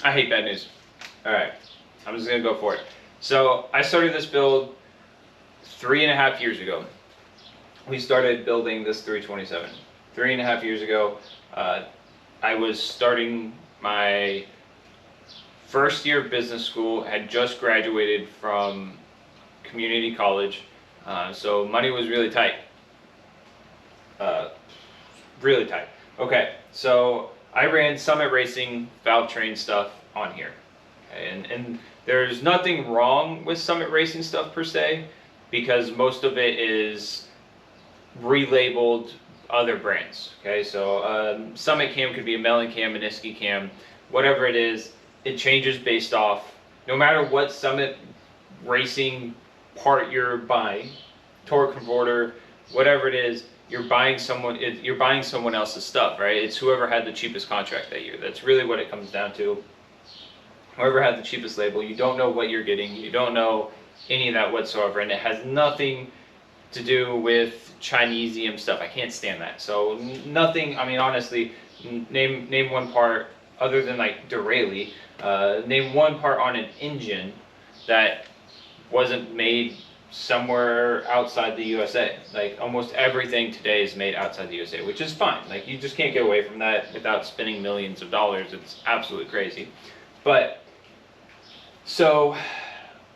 I hate bad news. All right, I'm just gonna go for it. So I started this build 3.5 years ago. We started building this 327. 3.5 years ago, uh, I was starting my first year of business school. Had just graduated from community college, so money was really tight. Uh, really tight. Okay, so I ran Summit Racing valve train stuff on here. Okay, and there's nothing wrong with Summit Racing stuff per se, because most of it is relabeled other brands. Okay, so Summit cam could be a Melon cam, a Niski cam, whatever it is. It changes based off, no matter what Summit Racing part you're buying, torque converter, whatever it is, you're buying someone else's stuff, right? It's whoever had the cheapest contract that year. That's really what it comes down to. Whoever had the cheapest label, you don't know what you're getting. You don't know any of that whatsoever, and it has nothing to do with Chinesium stuff. I can't stand that. So nothing. I mean, honestly, name one part other than like derailleur. Name one part on an engine that wasn't made somewhere outside the USA. Like almost everything today is made outside the USA, which is fine. Like you just can't get away from that without spending millions of dollars. It's absolutely crazy. But so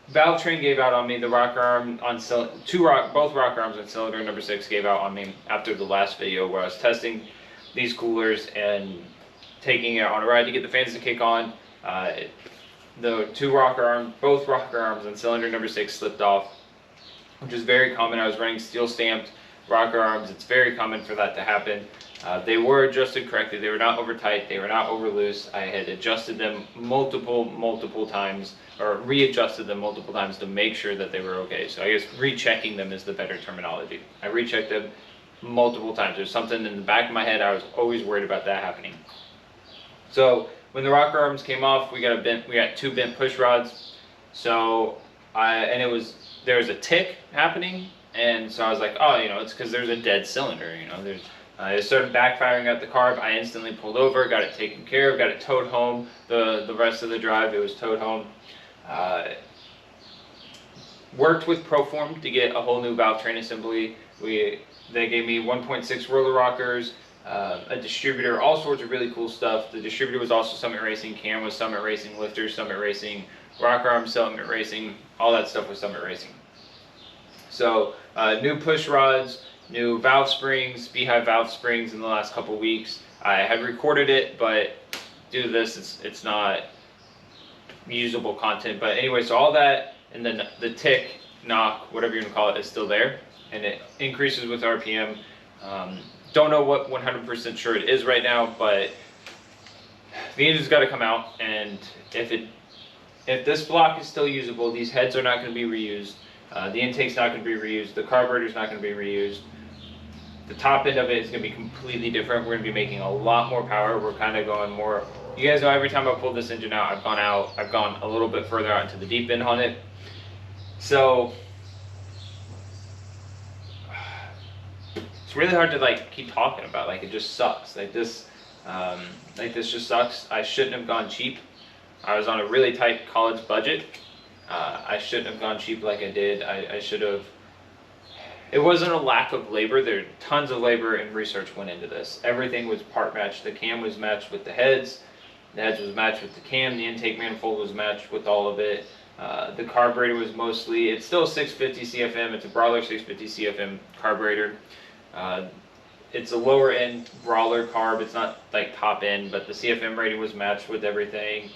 valve train gave out on me. The rocker arm on both rocker arms on cylinder number 6 gave out on me after the last video where I was testing these coolers and taking it on a ride to get the fans to kick on. Both rocker arms on cylinder number 6 slipped off, which is very common. I was running steel stamped rocker arms. It's very common for that to happen. They were adjusted correctly. They were not over tight. They were not over loose. I had adjusted them multiple times, or readjusted them multiple times to make sure that they were okay. So I guess rechecking them is the better terminology. I rechecked them multiple times. There's something in the back of my head. I was always worried about that happening. So when the rocker arms came off, we got 2 bent push rods. So there was a tick happening, and so I was like, oh, it's because there's a dead cylinder. It started backfiring at the carb. I instantly pulled over, got it taken care of, got it towed home. The rest of the drive, it was towed home. Worked with ProForm to get a whole new valve train assembly. They gave me 1.6 roller rockers, a distributor, all sorts of really cool stuff. The distributor was also Summit Racing, cam was Summit Racing, lifter Summit Racing, rocker arm Summit Racing, all that stuff was Summit Racing. So new push rods, new valve springs, beehive valve springs in the last couple weeks. I had recorded it, but due to this, it's not usable content. But anyway, so all that, and then the tick, knock, whatever you want to call it, is still there, and it increases with RPM. Don't know what 100% sure it is right now, but the engine's got to come out, and if this block is still usable, these heads are not going to be reused. The intake's not going to be reused. The carburetor's not going to be reused. The top end of it is going to be completely different. We're going to be making a lot more power. We're kind of going more. You guys know every time I pulled this engine out, I've gone a little bit further out into the deep end on it. So it's really hard to keep talking about. It just sucks. This just sucks. I shouldn't have gone cheap. I was on a really tight college budget. I shouldn't have gone cheap like I did. I should have. It wasn't a lack of labor. There tons of labor and research went into this. Everything was part matched. The cam was matched with the heads. The heads was matched with the cam. The intake manifold was matched with all of it. The carburetor was it's still 650 CFM. It's a Brawler 650 CFM carburetor. It's a lower end Brawler carb. It's not top end, but the CFM rating was matched with everything.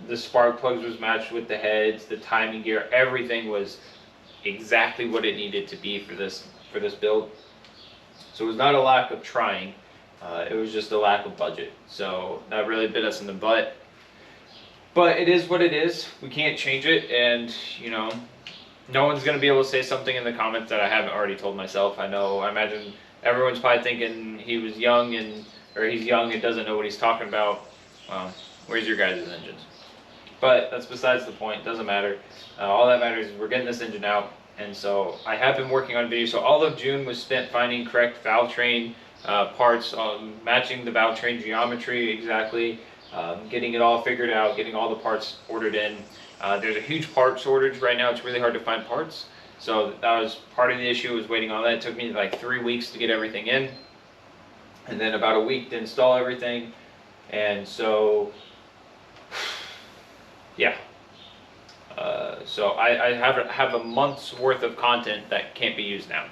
The spark plugs was matched with the heads, the timing gear, everything was exactly what it needed to be for this build. So it was not a lack of trying, it was just a lack of budget. So that really bit us in the butt. But it is what it is. We can't change it, and no one's going to be able to say something in the comments that I haven't already told myself. I imagine everyone's probably thinking he's young and doesn't know what he's talking about. Well, where's your guys' engines? But that's besides the point. Doesn't matter. All that matters is we're getting this engine out, and so I have been working on videos. So all of June was spent finding correct valve train parts, matching the valve train geometry exactly, getting it all figured out, getting all the parts ordered in. There's a huge part shortage right now. It's really hard to find parts. So that was part of the issue, was waiting on that. It took me like 3 weeks to get everything in, and then about a week to install everything. And so, yeah. So I have a month's worth of content that can't be used now.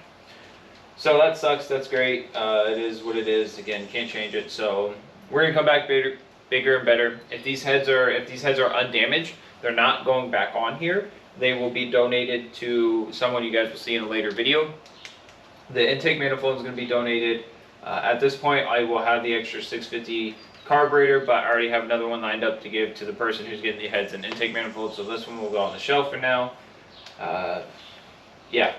So that sucks. That's great. It is what it is. Again, can't change it. So we're gonna come back bigger and better. If these heads are undamaged, they're not going back on here. They will be donated to someone you guys will see in a later video. The intake manifold is going to be donated. At this point, I will have the extra 650 carburetor, but I already have another one lined up to give to the person who's getting the heads and intake manifold. So this one will go on the shelf for now. Yeah.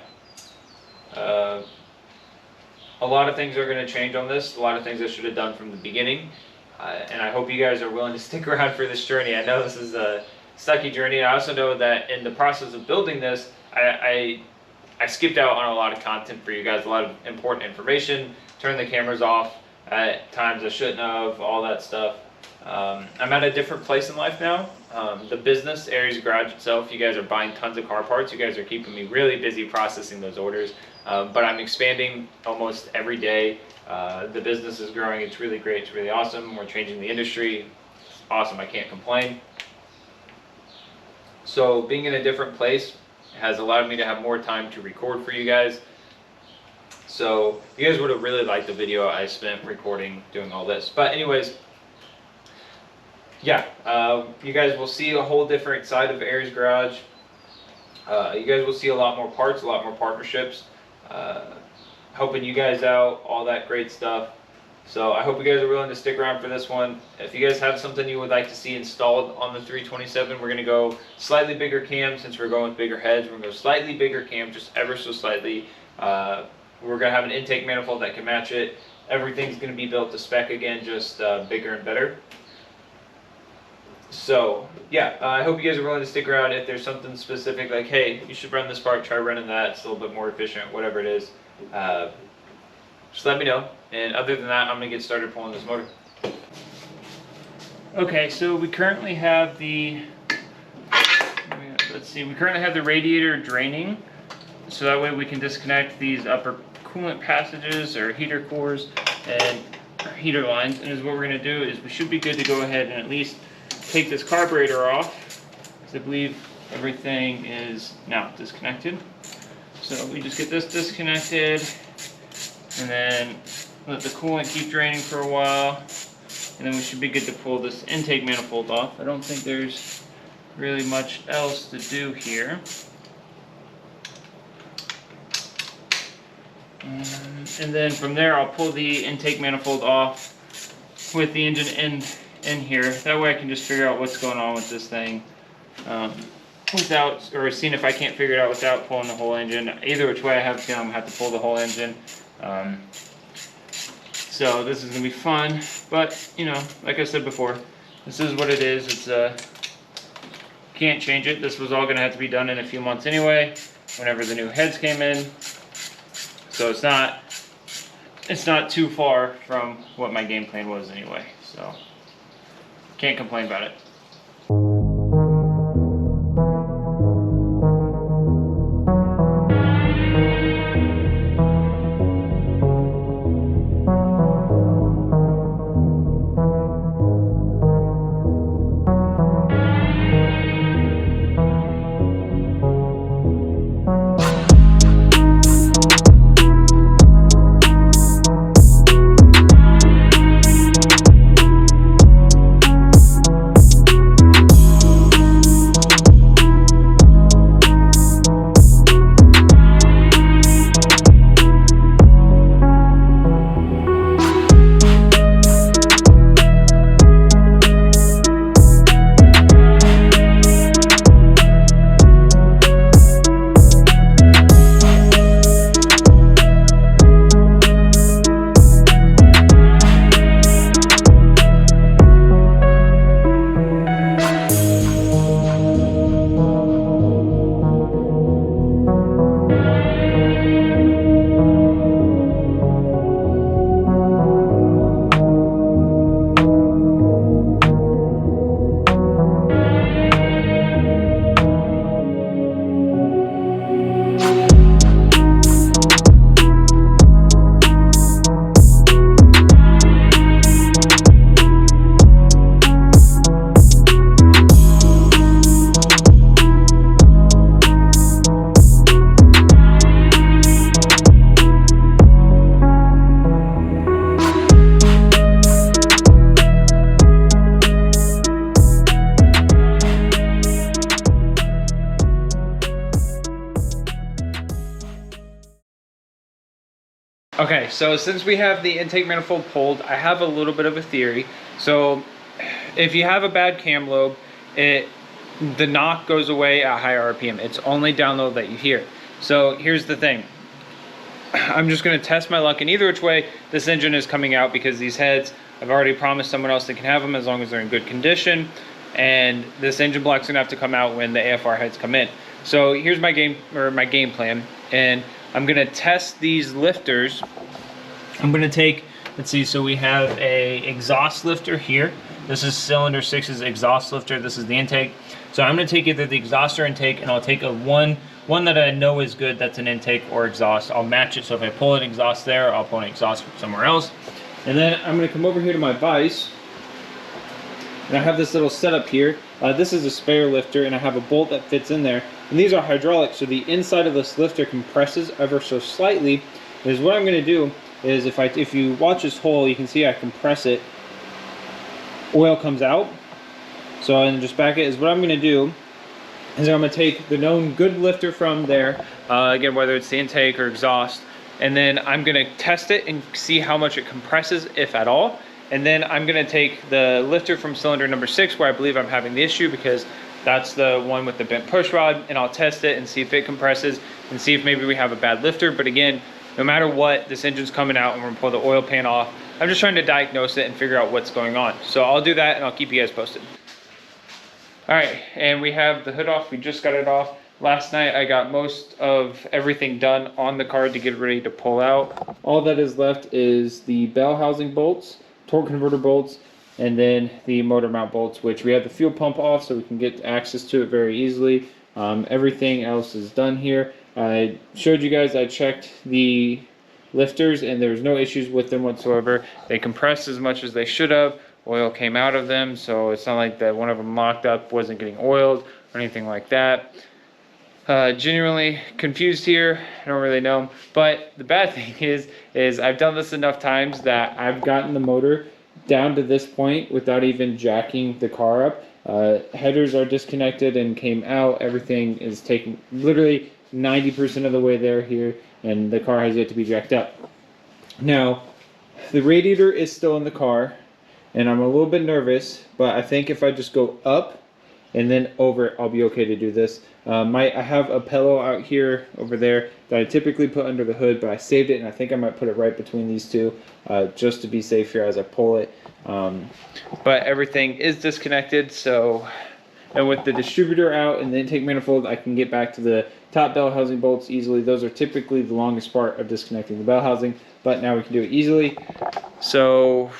A lot of things are going to change on this. A lot of things I should have done from the beginning. And I hope you guys are willing to stick around for this journey. I know this is a sucky journey. I also know that in the process of building this, I skipped out on a lot of content for you guys, a lot of important information, turned the cameras off at times I shouldn't have, all that stuff. I'm at a different place in life now. The business, Aries Garage itself, you guys are buying tons of car parts. You guys are keeping me really busy processing those orders. But I'm expanding almost every day. The business is growing. It's really great. It's really awesome. We're changing the industry. It's awesome. I can't complain. So being in a different place has allowed me to have more time to record for you guys. So you guys would have really liked the video I spent recording doing all this. But anyways, yeah, you guys will see a whole different side of Aries Garage. You guys will see a lot more parts, a lot more partnerships, helping you guys out, all that great stuff. So I hope you guys are willing to stick around for this one. If you guys have something you would like to see installed on the 327, we're going to go slightly bigger cam. Since we're going with bigger heads, we're going to go slightly bigger cam, just ever so slightly. We're going to have an intake manifold that can match it. Everything's going to be built to spec again, just bigger and better. So yeah, I hope you guys are willing to stick around. If there's something specific like, hey, you should run this part, try running that, it's a little bit more efficient, whatever it is, just let me know. And other than that, I'm going to get started pulling this motor. Okay, so we currently have the, let's see, we currently have the radiator draining. So that way we can disconnect these upper coolant passages or heater cores and heater lines. And what we're going to do is we should be good to go ahead and at least take this carburetor off, because I believe everything is now disconnected. So we just get this disconnected and then let the coolant keep draining for a while, and then we should be good to pull this intake manifold off. I don't think there's really much else to do here. And then from there I'll pull the intake manifold off with the engine in here. That way I can just figure out what's going on with this thing without, or seeing if I can't figure it out without pulling the whole engine. Either which way I have a feeling I'm going to have to pull the whole engine. So this is going to be fun, but you know, like I said before, this is what it is. It's can't change it. This was all going to have to be done in a few months anyway, whenever the new heads came in. So it's not too far from what my game plan was anyway. So can't complain about it. Okay, so since we have the intake manifold pulled, I have a little bit of a theory. So if you have a bad cam lobe, the knock goes away at higher RPM. It's only download that you hear. So here's the thing. I'm just gonna test my luck in either which way. This engine is coming out because these heads, I've already promised someone else they can have them as long as they're in good condition. And this engine block's gonna have to come out when the AFR heads come in. So here's my game plan. And I'm gonna test these lifters. I'm gonna take, let's see, so we have a exhaust lifter here. This is cylinder 6's exhaust lifter. This is the intake. So I'm gonna take either the exhaust or intake, and I'll take a one that I know is good, that's an intake or exhaust. I'll match it, so if I pull an exhaust there, I'll pull an exhaust from somewhere else. And then I'm gonna come over here to my vise, and I have this little setup here. This is a spare lifter, and I have a bolt that fits in there. And these are hydraulic, so the inside of this lifter compresses ever so slightly. Is what I'm gonna do is if you watch this hole, you can see I compress it. Oil comes out. So and just back it is what I'm gonna do is I'm gonna take the known good lifter from there, again, whether it's the intake or exhaust, and then I'm gonna test it and see how much it compresses, if at all. And then I'm gonna take the lifter from cylinder number 6, where I believe I'm having the issue, because that's the one with the bent push rod, and I'll test it and see if it compresses and see if maybe we have a bad lifter. But again, no matter what, this engine's coming out and we're gonna pull the oil pan off. I'm just trying to diagnose it and figure out what's going on. So I'll do that and I'll keep you guys posted. All right, and we have the hood off. We just got it off. Last night I got most of everything done on the car to get ready to pull out. All that is left is the bell housing bolts, torque converter bolts, and then the motor mount bolts, which we have the fuel pump off so we can get access to it very easily. Everything else is done here. I showed you guys, I checked the lifters and there was no issues with them whatsoever. They compressed as much as they should have. Oil came out of them, so it's not like that one of them locked up wasn't getting oiled or anything like that. Genuinely confused here. I don't really know. But the bad thing is I've done this enough times that I've gotten the motor down to this point without even jacking the car up. Headers are disconnected and came out. Everything is taken literally 90% of the way there here, and the car has yet to be jacked up. Now, the radiator is still in the car, and I'm a little bit nervous, but I think if I just go up and then over, I'll be okay to do this. I have a pillow out here over there that I typically put under the hood, but I saved it and I think I might put it right between these two just to be safe here as I pull it. But everything is disconnected, so, and with the distributor out and the intake manifold, I can get back to the top bell housing bolts easily. Those are typically the longest part of disconnecting the bell housing, but now we can do it easily. So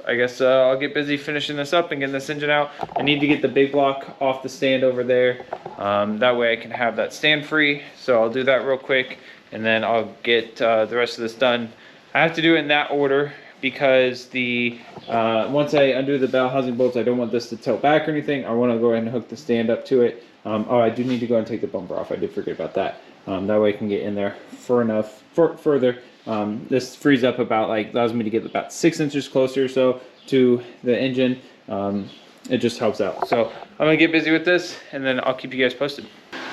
I guess I'll get busy finishing this up and getting this engine out. I need to get the big block off the stand over there. That way I can have that stand free. So I'll do that real quick and then I'll get the rest of this done. I have to do it in that order because once I undo the bell housing bolts, I don't want this to tilt back or anything. I want to go ahead and hook the stand up to it. Oh, I do need to go and take the bumper off. I did forget about that. That way I can get in there further. This frees up about, allows me to get about 6 inches closer or so to the engine. It just helps out. So I'm gonna get busy with this and then I'll keep you guys posted.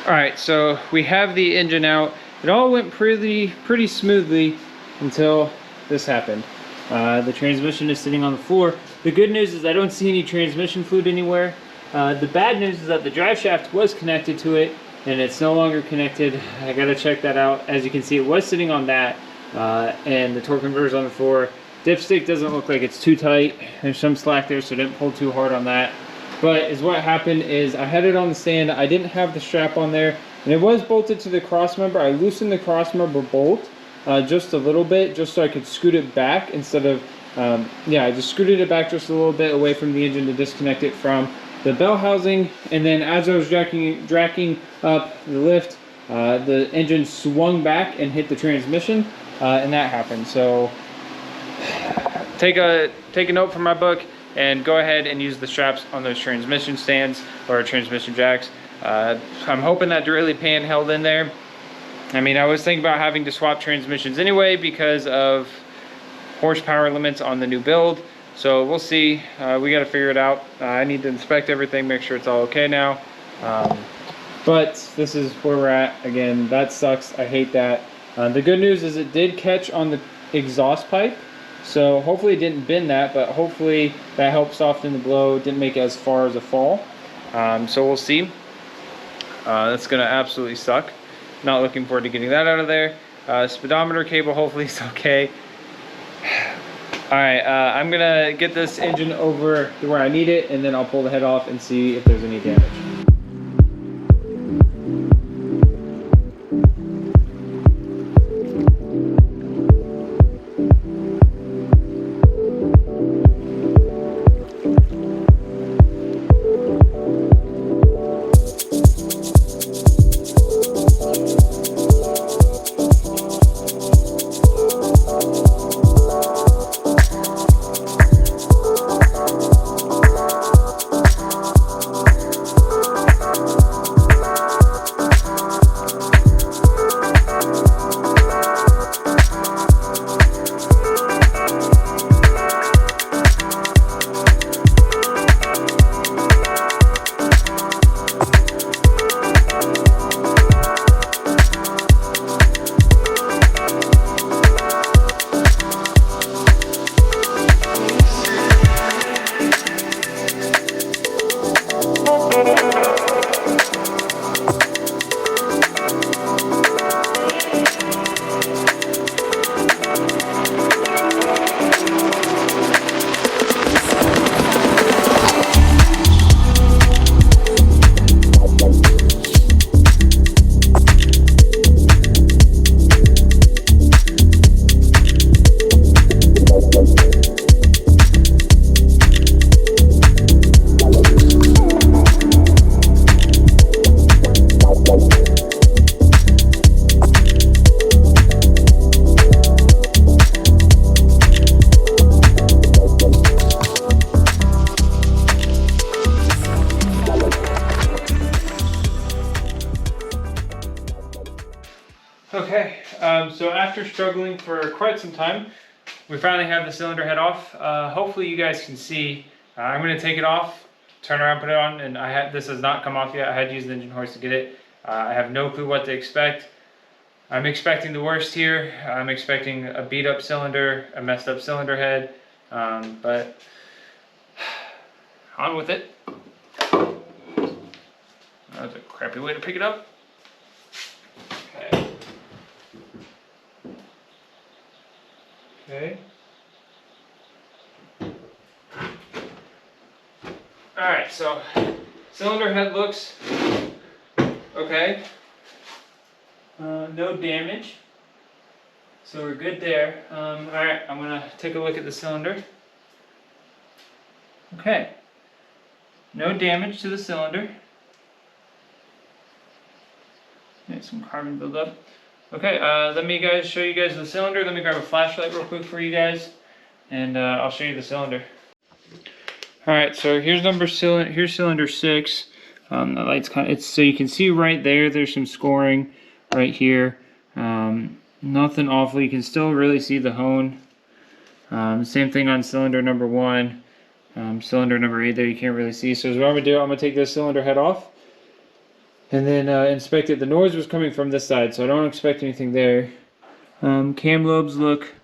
All right, so we have the engine out. It all went pretty smoothly until this happened. The transmission is sitting on the floor. The good news is I don't see any transmission fluid anywhere. The bad news is that the drive shaft was connected to it and it's no longer connected. I gotta check that out. As you can see, it was sitting on that. And the torque converter's on the floor. Dipstick doesn't look like it's too tight. There's some slack there, so I didn't pull too hard on that. But what happened is I had it on the stand. I didn't have the strap on there, and it was bolted to the cross member. I loosened the cross member bolt just a little bit, just so I could scoot it back instead of, I just scooted it back just a little bit away from the engine to disconnect it from the bell housing. And then as I was jacking up the lift, the engine swung back and hit the transmission. And that happened. So take a note from my book and go ahead and use the straps on those transmission stands or transmission jacks. I'm hoping that derailleur pan held in there. I mean, I was thinking about having to swap transmissions anyway because of horsepower limits on the new build. So we'll see. We got to figure it out. I need to inspect everything, make sure it's all okay now. But this is where we're at. Again, that sucks. I hate that. The good news is it did catch on the exhaust pipe. So hopefully it didn't bend that, but hopefully that helped soften the blow. It didn't make it as far as a fall. So we'll see. That's gonna absolutely suck. Not looking forward to getting that out of there. Speedometer cable hopefully is okay. All right, I'm gonna get this engine over to where I need it, and then I'll pull the head off and see if there's any damage. Okay, so after struggling for quite some time, we finally have the cylinder head off. Hopefully you guys can see. I'm going to take it off, turn around, put it on, and this has not come off yet. I had to use the engine hoist to get it. I have no clue what to expect. I'm expecting the worst here. I'm expecting a beat up cylinder, a messed up cylinder head, but on with it. That's a crappy way to pick it up. Okay. Okay. Alright, so cylinder head looks okay. No damage. So we're good there. Alright, I'm gonna take a look at the cylinder. Okay. No damage to the cylinder. Get some carbon buildup. Okay, let me show you guys the cylinder. Let me grab a flashlight real quick for you guys, and I'll show you the cylinder. All right, so here's cylinder 6. The light's so you can see right there. There's some scoring right here. Nothing awful. You can still really see the hone. Same thing on cylinder number 1. Cylinder number 8 there you can't really see. So what I'm gonna do, I'm gonna take this cylinder head off. And then inspect it. The noise was coming from this side, so I don't expect anything there. Cam lobes look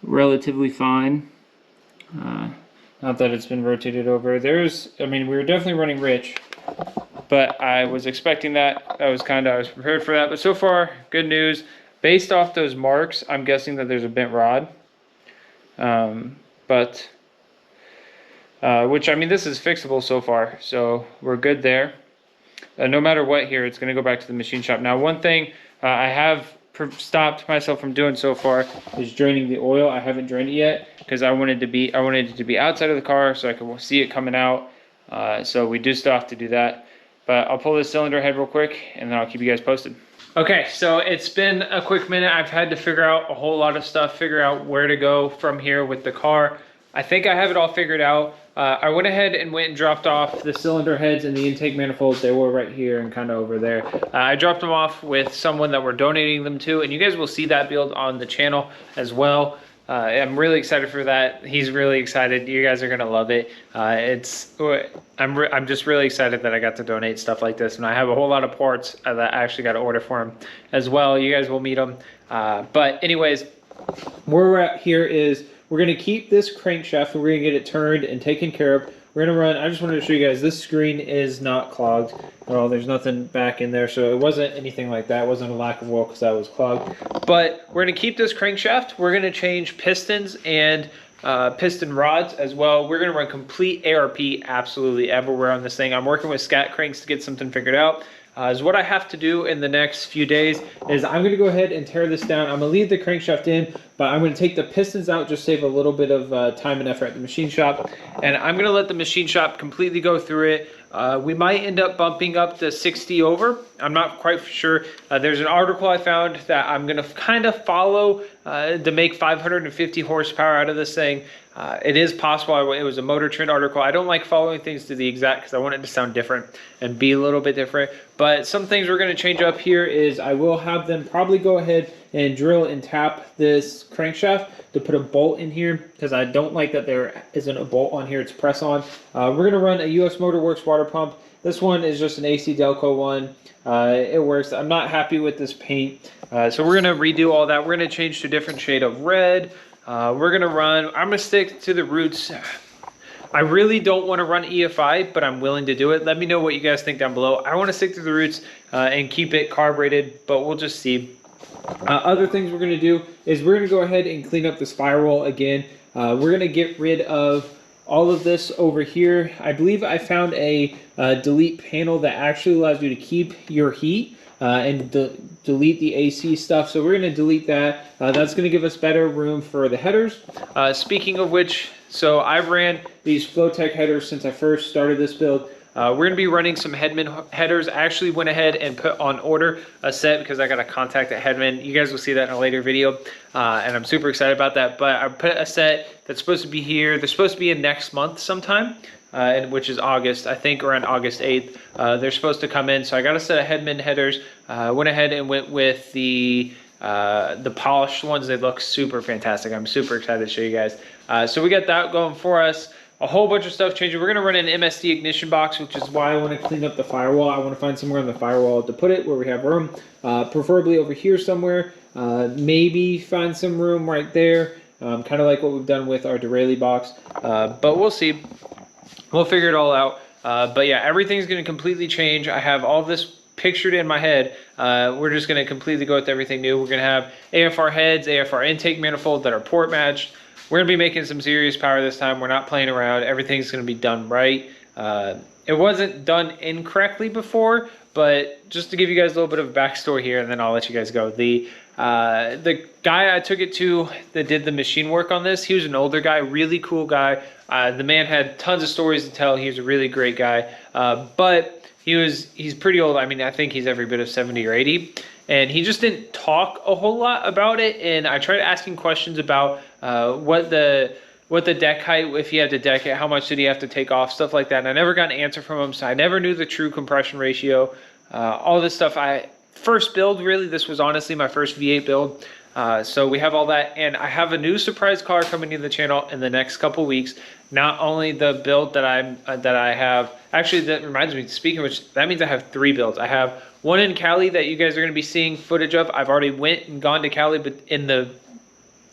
relatively fine. Not that it's been rotated over. We were definitely running rich, but I was expecting that. I was prepared for that. But so far, good news. Based off those marks, I'm guessing that there's a bent rod. This is fixable so far, so we're good there. No matter what here, it's going to go back to the machine shop. Now, one thing I have stopped myself from doing so far is draining the oil. I haven't drained it yet because I wanted it to be outside of the car so I could see it coming out. So we do still have to do that. But I'll pull this cylinder head real quick and then I'll keep you guys posted. Okay, so it's been a quick minute. I've had to figure out a whole lot of stuff, figure out where to go from here with the car. I think I have it all figured out. I went ahead and went and dropped off the cylinder heads and the intake manifolds. They were right here and kind of over there. I dropped them off with someone that we're donating them to, and you guys will see that build on the channel as well. I'm really excited for that. He's really excited. You guys are gonna love it. I'm just really excited that I got to donate stuff like this, and I have a whole lot of parts that I actually got to order for him as well. You guys will meet them. But anyways, where we're at here is we're going to keep this crankshaft and we're going to get it turned and taken care of. We're going to run, I just wanted to show you guys, this screen is not clogged at all. There's nothing back in there, so it wasn't anything like that. It wasn't a lack of oil because that was clogged. But we're going to keep this crankshaft. We're going to change pistons and piston rods as well. We're going to run complete ARP absolutely everywhere on this thing. I'm working with scat cranks to get something figured out. Is what I have to do in the next few days is I'm going to go ahead and tear this down. I'm going to leave the crankshaft in, but I'm going to take the pistons out, just save a little bit of time and effort at the machine shop. And I'm going to let the machine shop completely go through it. We might end up bumping up to 60 over. I'm not quite sure. There's an article I found that I'm going to kind of follow to make 550 horsepower out of this thing. It is possible. It was a Motor Trend article. I don't like following things to the exact because I want it to sound different and be a little bit different. But some things we're going to change up here is I will have them probably go ahead and drill and tap this crankshaft to put a bolt in here because I don't like that there isn't a bolt on here. It's press on. We're going to run a US Motor Works water pump. This one is just an AC Delco one. It works. I'm not happy with this paint. So we're going to redo all that. We're going to change to a different shade of red. We're going to run, I'm going to stick to the roots. I really don't want to run EFI, but I'm willing to do it. Let me know what you guys think down below. I want to stick to the roots and keep it carbureted, but we'll just see. Other things we're going to do is we're going to go ahead and clean up this firewall again. We're going to get rid of all of this over here. I believe I found a delete panel that actually allows you to keep your heat and delete the AC stuff. So we're going to delete that. That's going to give us better room for the headers. Speaking of which, so I've ran these Flowtech headers since I first started this build. We're going to be running some Hedman headers. I actually went ahead and put on order a set because I got a contact at Hedman. You guys will see that in a later video, and I'm super excited about that. But I put a set that's supposed to be here. They're supposed to be in next month sometime, which is August. I think around August 8th. They're supposed to come in. So I got a set of Hedman headers. Went ahead and went with the polished ones. They look super fantastic. I'm super excited to show you guys. So we got that going for us. A whole bunch of stuff changing. We're going to run an MSD ignition box, which is why I want to clean up the firewall. I want to find somewhere on the firewall to put it where we have room, preferably over here somewhere. Maybe find some room right there, kind of like what we've done with our derailleur box. But we'll see. We'll figure it all out. But yeah, everything's going to completely change. I have all this pictured in my head. We're just going to completely go with everything new. We're going to have AFR heads, AFR intake manifold that are port matched. We're going to be making some serious power this time. We're not playing around. Everything's going to be done right. It wasn't done incorrectly before, but just to give you guys a little bit of a backstory here, and then I'll let you guys go. The guy I took it to that did the machine work on this, he was an older guy, really cool guy. The man had tons of stories to tell. He was a really great guy, but he's pretty old. I mean, I think he's every bit of 70 or 80. And he just didn't talk a whole lot about it. And I tried asking questions about what the deck height, if he had to deck it, how much did he have to take off, stuff like that. And I never got an answer from him, so I never knew the true compression ratio. All this stuff, first build, really, this was honestly my first V8 build. So we have all that, and I have a new surprise car coming to the channel in the next couple weeks. Not only the build that I have, actually that reminds me, speaking of which, that means I have 3 builds. I have one in Cali that you guys are going to be seeing footage of. I've already went and gone to Cali, but in the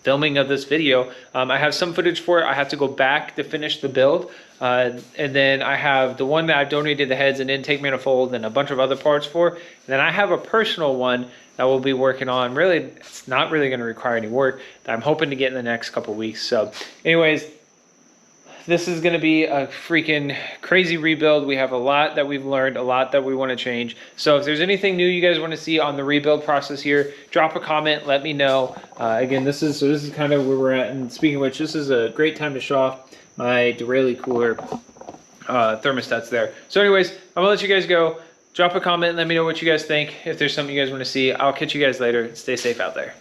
filming of this video, I have some footage for it. I have to go back to finish the build. And then I have the one that I've donated the heads and intake manifold and a bunch of other parts for. And then I have a personal one that we'll be working on. Really, it's not really going to require any work that I'm hoping to get in the next couple weeks. So anyways, this is going to be a freaking crazy rebuild. We have a lot that we've learned, a lot that we want to change. So if there's anything new you guys want to see on the rebuild process here, drop a comment, let me know. Again, this is kind of where we're at. And speaking of which, this is a great time to show off my derailleur cooler thermostats there. So anyways, I'm going to let you guys go. Drop a comment, let me know what you guys think. If there's something you guys want to see, I'll catch you guys later. Stay safe out there.